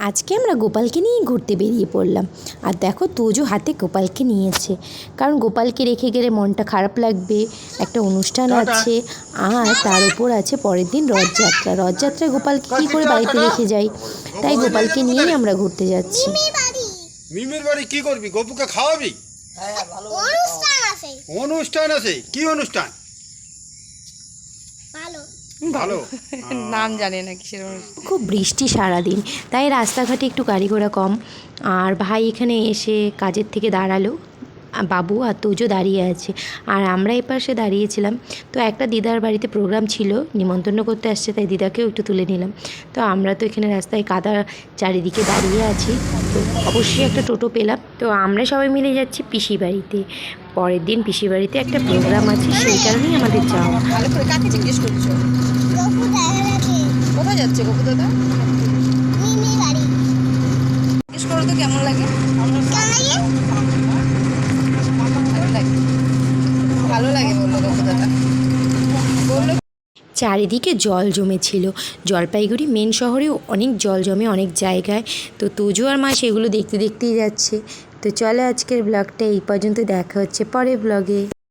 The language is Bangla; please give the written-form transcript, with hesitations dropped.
আজকে আমরা গোপালকে নিয়ে ঘুরতে বেরিয়ে পড়লাম। আর দেখো তোজো হাতে গোপালকে নিয়েছে, কারণ গোপালকে রেখে গেলে মনটা খারাপ লাগবে। একটা অনুষ্ঠান আছে, আর তার উপর আছে পরের দিন রথযাত্রা। রথযাত্রায় গোপালকে কী করে বাড়িতে রেখে যাই, তাই গোপালকে নিয়েই আমরা ঘুরতে যাচ্ছি। মিমির বাড়ি কি করবি? গপুকে খাওয়াবি? অনুষ্ঠান আছে। কি অনুষ্ঠান? ভালো নাম জানে না কিসের। খুব বৃষ্টি সারাদিন, তাই রাস্তাঘাটে একটু গাড়ি ঘোড়া কম। আর ভাই এখানে এসে কাজের থেকে দাঁড়ালো, বাবু আর তোজো দাঁড়িয়ে আছে, আর আমরা এপাশে দাঁড়িয়েছিলাম। তো একটা দিদার বাড়িতে প্রোগ্রাম ছিল, নিমন্ত্রণ করতে আসছে, তাই দিদাকেও একটু তুলে নিলাম। তো আমরা তো এখানে রাস্তায় কাদা চারিদিকে দাঁড়িয়ে আছি, তো অবশ্যই একটা টোটো পেলাম। তো আমরা সবাই মিলে যাচ্ছি পিসি বাড়িতে। পরের দিন পিসি বাড়িতে একটা প্রোগ্রাম আছে, সেই কারণেই আমাদের যাওয়া। ভালো করে কাকে জিজ্ঞেস করছো? কোথায় যাচ্ছে গপু দাদা? জিজ্ঞেস করো তো কেমন লাগে। ভালো লাগে বললো গপু দাদা। বললো চারিদিকে জল জমেছিল। জলপাইগুড়ি মেন শহরেও অনেক জল জমে অনেক জায়গায়। তো তোজো আর মা সেগুলো দেখতে দেখতেই যাচ্ছে। তো চলো আজকের ব্লগটা এই পর্যন্ত, দেখা হচ্ছে পরের ব্লগে।